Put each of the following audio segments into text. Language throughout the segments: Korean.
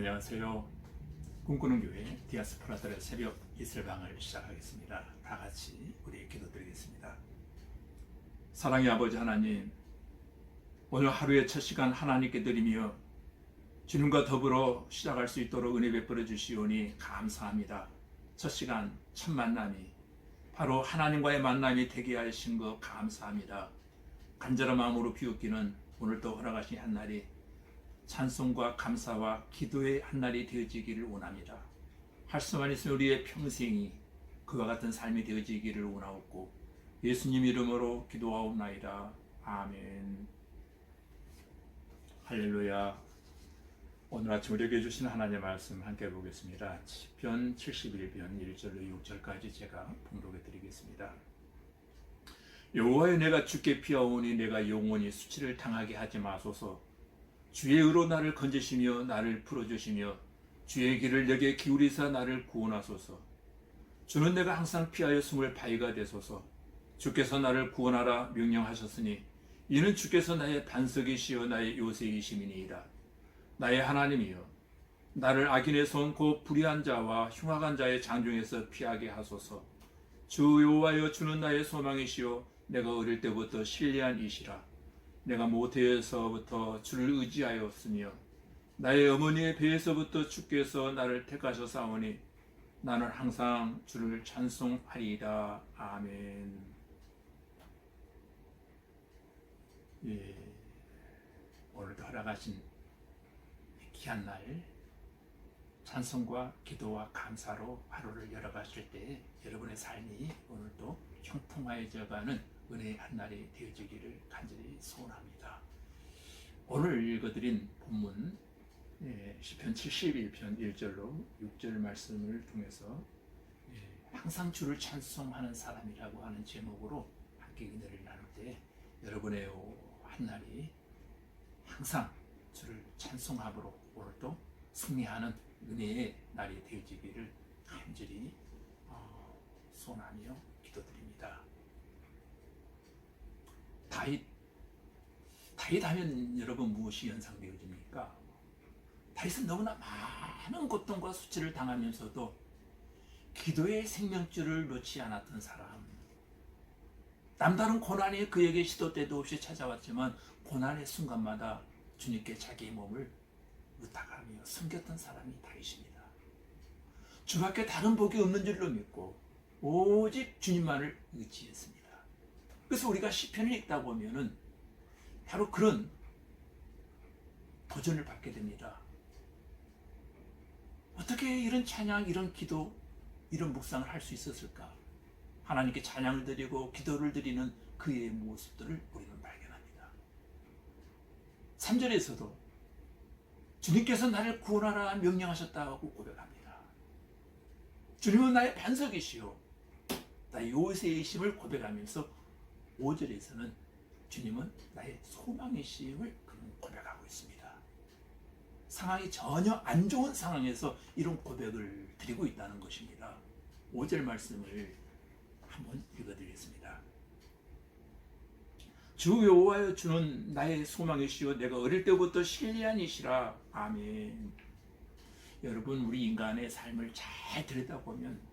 안녕하세요. 꿈꾸는 교회 디아스포라들의 새벽 이슬방을 시작하겠습니다. 다 같이 우리 기도드리겠습니다. 사랑의 아버지 하나님, 오늘 하루의 첫 시간 하나님께 드리며 주님과 더불어 시작할 수 있도록 은혜 베풀어 주시오니 감사합니다. 첫 시간, 첫 만남이 바로 하나님과의 만남이 되게 하신 것 감사합니다. 간절한 마음으로 비웃기는 오늘도 허락하신 한날이 찬송과 감사와 기도의 한날이 되어지기를 원합니다. 할 수만 있으면 우리의 평생이 그와 같은 삶이 되어지기를 원하옵고 예수님 이름으로 기도하옵나이다. 아멘. 할렐루야. 오늘 아침 우리에게 주신 하나님의 말씀 함께 보겠습니다. 시편 71편 1절로 6절까지 제가 봉독해 드리겠습니다. 여호와여, 내가 주께 피하오니 내가 영원히 수치를 당하게 하지 마소서. 주의 의로 나를 건지시며 나를 풀어주시며 주의 길을 내게 기울이사 나를 구원하소서. 주는 내가 항상 피하여 숨을 바위가 되소서. 주께서 나를 구원하라 명령하셨으니 이는 주께서 나의 반석이시여 나의 요새이심이니이다. 나의 하나님이여, 나를 악인의 손 곧 불의한 자와 흉악한 자의 장중에서 피하게 하소서. 주 여호와여, 주는 나의 소망이시여 내가 어릴 때부터 신뢰한 이시라. 내가 모태에서부터 주를 의지하였으며 나의 어머니의 배에서부터 주께서 나를 택하셨사오니 나는 항상 주를 찬송하리이다. 아멘. 예, 오늘도 허락하신 귀한 날 찬송과 기도와 감사로 하루를 열어가실 때 여러분의 삶이 오늘도 형통하여져가는 은혜의 한날이 되어지기를 간절히 소원합니다. 오늘 읽어드린 본문 시편 71편 1절로 6절 말씀을 통해서 항상 주를 찬송하는 사람이라고 하는 제목으로 함께 은혜를 나눌 때 여러분의 한날이 항상 주를 찬송함으로 오늘도 승리하는 은혜의 날이 되어지기를 간절히 소원하며 기도드립니다. 다윗 하면 여러분 무엇이 연상되어집니까? 다윗은 너무나 많은 고통과 수치를 당하면서도 기도의 생명줄을 놓지 않았던 사람. 남다른 고난이 그에게 시도 때도 없이 찾아왔지만 고난의 순간마다 주님께 자기의 몸을 의탁하며 섬겼던 사람이 다윗입니다. 주밖에 다른 복이 없는 줄로 믿고 오직 주님만을 의지했습니다. 그래서 우리가 시편을 읽다 보면은 바로 그런 도전을 받게 됩니다. 어떻게 이런 찬양, 이런 기도, 이런 묵상을 할 수 있었을까? 하나님께 찬양을 드리고 기도를 드리는 그의 모습들을 우리는 발견합니다. 3절에서도 주님께서 나를 구원하라 명령하셨다고 고백합니다. 주님은 나의 반석이시오 나의 요새이심을 고백하면서 5절에서는 주님은 나의 소망이심을 그는 고백하고 있습니다. 상황이 전혀 안 좋은 상황에서 이런 고백을 드리고 있다는 것입니다. 5절 말씀을 한번 읽어드리겠습니다. 주 여호와여, 주는 나의 소망이시여 내가 어릴 때부터 신뢰한 이시라. 아멘. 여러분, 우리 인간의 삶을 잘 들여다보면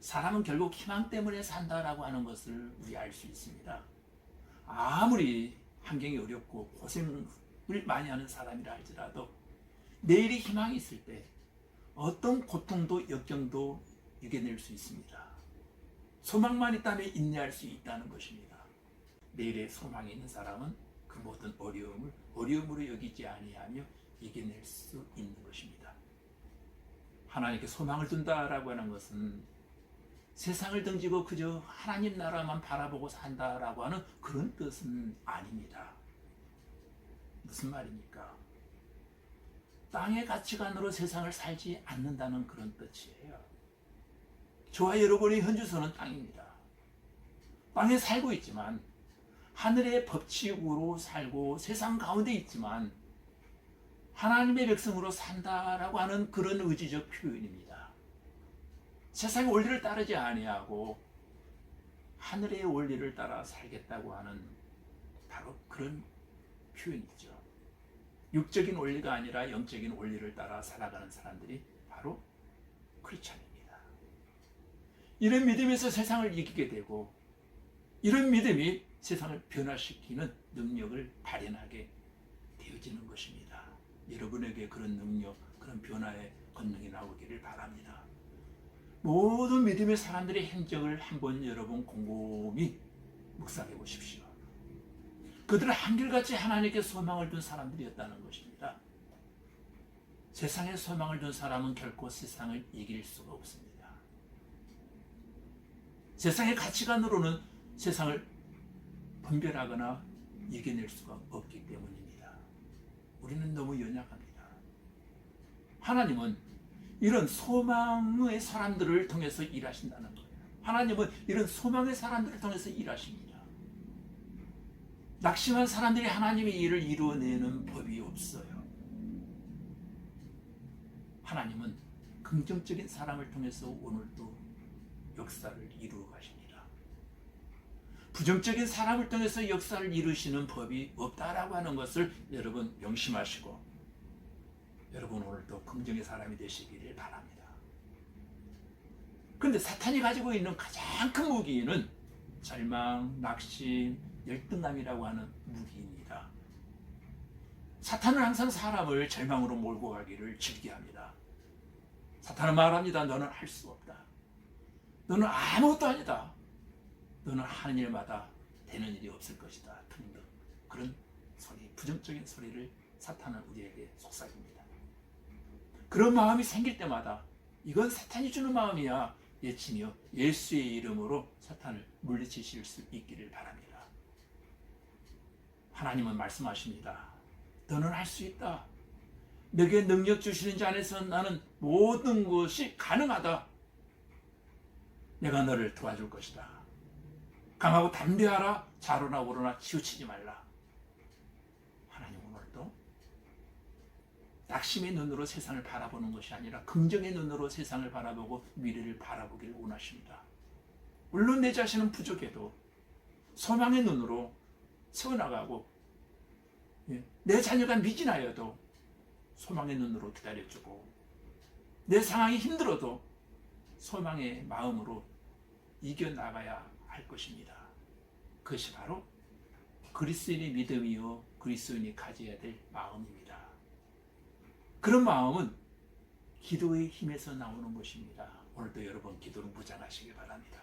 사람은 결국 희망 때문에 산다라고 하는 것을 우리 알 수 있습니다. 아무리 환경이 어렵고 고생을 많이 하는 사람이라 할지라도 내일이 희망이 있을 때 어떤 고통도 역경도 이겨낼 수 있습니다. 소망만 있다면 인내할 수 있다는 것입니다. 내일에 소망이 있는 사람은 그 모든 어려움을 어려움으로 여기지 아니하며 이겨낼 수 있는 것입니다. 하나님께 소망을 둔다라고 하는 것은 세상을 등지고 그저 하나님 나라만 바라보고 산다라고 하는 그런 뜻은 아닙니다. 무슨 말입니까? 땅의 가치관으로 세상을 살지 않는다는 그런 뜻이에요. 저와 여러분의 현주소는 땅입니다. 땅에 살고 있지만 하늘의 법칙으로 살고 세상 가운데 있지만 하나님의 백성으로 산다라고 하는 그런 의지적 표현입니다. 세상의 원리를 따르지 아니하고 하늘의 원리를 따라 살겠다고 하는 바로 그런 표현이죠. 육적인 원리가 아니라 영적인 원리를 따라 살아가는 사람들이 바로 크리스찬입니다. 이런 믿음에서 세상을 이기게 되고 이런 믿음이 세상을 변화시키는 능력을 발현하게 되어지는 것입니다. 여러분에게 그런 능력, 그런 변화의 권능이 나오기를 바랍니다. 모든 믿음의 사람들의 행적을 한번 여러분 곰곰이 묵상해 보십시오. 그들은 한결같이 하나님께 소망을 둔 사람들이었다는 것입니다. 세상에 소망을 둔 사람은 결코 세상을 이길 수가 없습니다. 세상의 가치관으로는 세상을 분별하거나 이겨낼 수가 없기 때문입니다. 우리는 너무 연약합니다. 하나님은 이런 소망의 사람들을 통해서 일하신다는 거예요. 하나님은 이런 소망의 사람들을 통해서 일하십니다. 낙심한 사람들이 하나님의 일을 이루어내는 법이 없어요. 하나님은 긍정적인 사람을 통해서 오늘도 역사를 이루어 가십니다. 부정적인 사람을 통해서 역사를 이루시는 법이 없다라고 하는 것을 여러분 명심하시고 여러분 오늘도 긍정의 사람이 되시기를 바랍니다. 그런데 사탄이 가지고 있는 가장 큰 무기는 절망, 낙심, 열등감이라고 하는 무기입니다. 사탄은 항상 사람을 절망으로 몰고 가기를 즐겨합니다. 사탄은 말합니다. 너는 할 수 없다. 너는 아무것도 아니다. 너는 하는 일마다 되는 일이 없을 것이다. 등등 그런 소리, 부정적인 소리를 사탄은 우리에게 속삭입니다. 그런 마음이 생길 때마다 이건 사탄이 주는 마음이야 외치며 예수의 이름으로 사탄을 물리치실 수 있기를 바랍니다. 하나님은 말씀하십니다. 너는 할 수 있다. 내게 능력 주시는 자 안에서 나는 모든 것이 가능하다. 내가 너를 도와줄 것이다. 강하고 담대하라. 좌로나 우로나 치우치지 말라. 하나님 오늘도 낙심의 눈으로 세상을 바라보는 것이 아니라 긍정의 눈으로 세상을 바라보고 미래를 바라보기를 원하십니다. 물론 내 자신은 부족해도 소망의 눈으로 세워나가고 내 자녀가 미진하여도 소망의 눈으로 기다려주고 내 상황이 힘들어도 소망의 마음으로 이겨나가야 할 것입니다. 그것이 바로 그리스도인의 믿음이요 그리스도인이 가져야 될 마음입니다. 그런 마음은 기도의 힘에서 나오는 것입니다. 오늘도 여러분 기도를 무장하시기 바랍니다.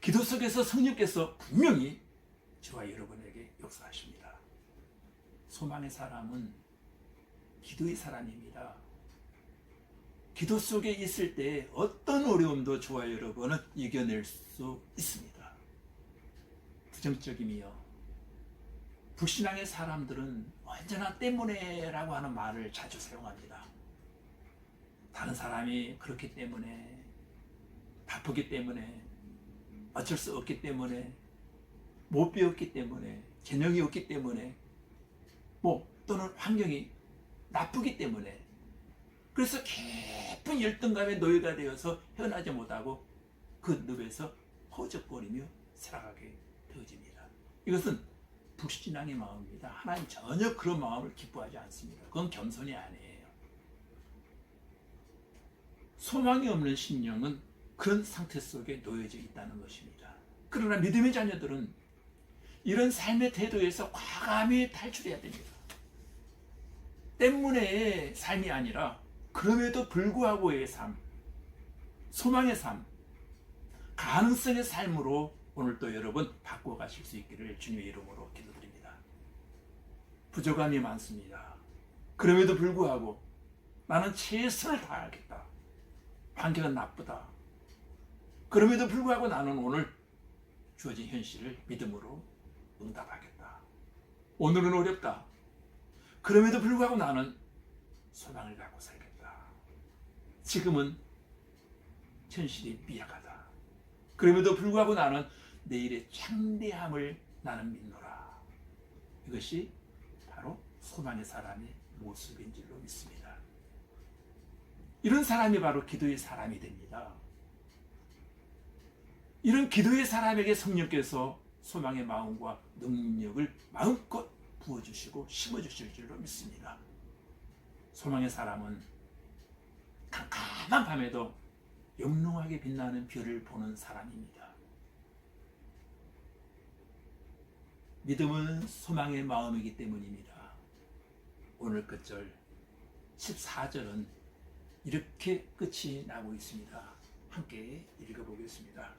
기도 속에서 성령께서 분명히 저와 여러분에게 역사하십니다. 소망의 사람은 기도의 사람입니다. 기도 속에 있을 때 어떤 어려움도 저와 여러분은 이겨낼 수 있습니다. 부정적이며 불신앙의 사람들은 언제나 때문에라고 하는 말을 자주 사용합니다. 다른 사람이 그렇기 때문에, 바쁘기 때문에, 어쩔 수 없기 때문에, 못 배웠기 때문에, 재능이 없기 때문에, 또는 환경이 나쁘기 때문에, 그래서 깊은 열등감의 노예가 되어서 헤어나지 못하고 그 늪에서 허우적거리며 살아가게 되어집니다. 이것은 불신앙의 마음입니다. 하나님 전혀 그런 마음을 기뻐하지 않습니다. 그건 겸손이 아니에요. 소망이 없는 심령은 그런 상태 속에 놓여져 있다는 것입니다. 그러나 믿음의 자녀들은 이런 삶의 태도에서 과감히 탈출해야 됩니다. 때문에 삶이 아니라 그럼에도 불구하고의 삶, 소망의 삶, 가능성의 삶으로 오늘도 여러분 바꿔가실 수 있기를 주님의 이름으로 기도드립니다. 부족함이 많습니다. 그럼에도 불구하고 나는 최선을 다하겠다. 환경은 나쁘다. 그럼에도 불구하고 나는 오늘 주어진 현실을 믿음으로 응답하겠다. 오늘은 어렵다. 그럼에도 불구하고 나는 소망을 갖고 살겠다. 지금은 현실이 미약하다. 그럼에도 불구하고 나는 내일의 창대함을 나는 믿노라. 이것이 바로 소망의 사람의 모습인 줄로 믿습니다. 이런 사람이 바로 기도의 사람이 됩니다. 이런 기도의 사람에게 성령께서 소망의 마음과 능력을 마음껏 부어주시고 심어주실 줄로 믿습니다. 소망의 사람은 캄캄한 밤에도 영롱하게 빛나는 별을 보는 사람입니다. 믿음은 소망의 마음이기 때문입니다. 오늘 끝절 14절은 이렇게 끝이 나고 있습니다. 함께 읽어보겠습니다.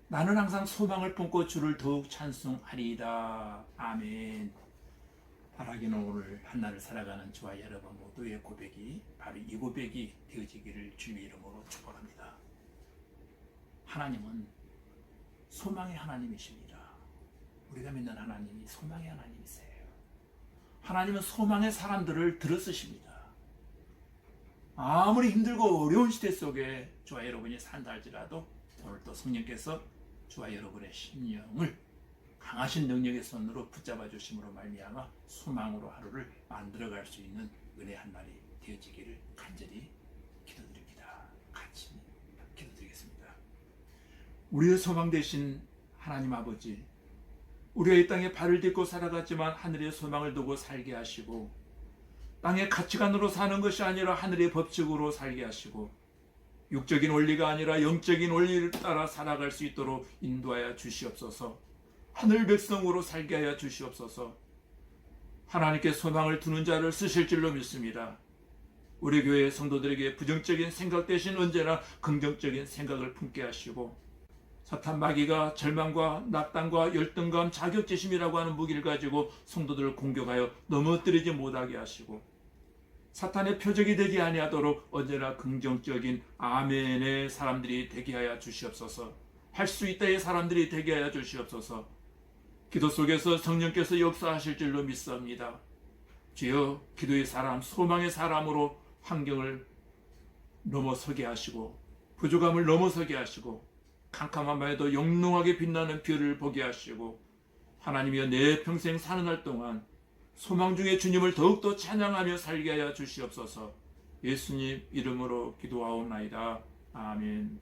나는 항상 소망을 품고 주를 더욱 찬송하리이다. 아멘. 바라기는 오늘 한날을 살아가는 저와 여러분 모두의 고백이 바로 이 고백이 되어지기를 주의 이름으로 축복합니다. 하나님은 소망의 하나님이십니다. 우리가 믿는 하나님이 소망의 하나님이세요. 하나님은 소망의 사람들을 들어쓰십니다. 아무리 힘들고 어려운 시대 속에 저와 여러분이 산다 할지라도 오늘 또 성령께서 저와 여러분의 심령을 강하신 능력의 손으로 붙잡아 주심으로 말미암아 소망으로 하루를 만들어갈 수 있는 은혜 한 날이 되어지기를 간절히 기도드립니다. 같이 기도드리겠습니다. 우리의 소망 되신 하나님 아버지, 우리가 이 땅에 발을 딛고 살아갔지만 하늘의 소망을 두고 살게 하시고 땅의 가치관으로 사는 것이 아니라 하늘의 법칙으로 살게 하시고 육적인 원리가 아니라 영적인 원리를 따라 살아갈 수 있도록 인도하여 주시옵소서. 하늘 백성으로 살게 하여 주시옵소서. 하나님께 소망을 두는 자를 쓰실 줄로 믿습니다. 우리 교회 성도들에게 부정적인 생각 대신 언제나 긍정적인 생각을 품게 하시고 사탄 마귀가 절망과 낙담과 열등감, 자격지심이라고 하는 무기를 가지고 성도들을 공격하여 넘어뜨리지 못하게 하시고 사탄의 표적이 되지 아니하도록 언제나 긍정적인 아멘의 사람들이 되게 하여 주시옵소서. 할 수 있다의 사람들이 되게 하여 주시옵소서. 기도 속에서 성령께서 역사하실 줄로 믿습니다. 주여, 기도의 사람, 소망의 사람으로 환경을 넘어서게 하시고 부족함을 넘어서게 하시고 캄캄한 밤에도 영롱하게 빛나는 별을 보게 하시고 하나님이여 내 평생 사는 날 동안 소망 중에 주님을 더욱더 찬양하며 살게 하여 주시옵소서. 예수님 이름으로 기도하옵나이다. 아멘.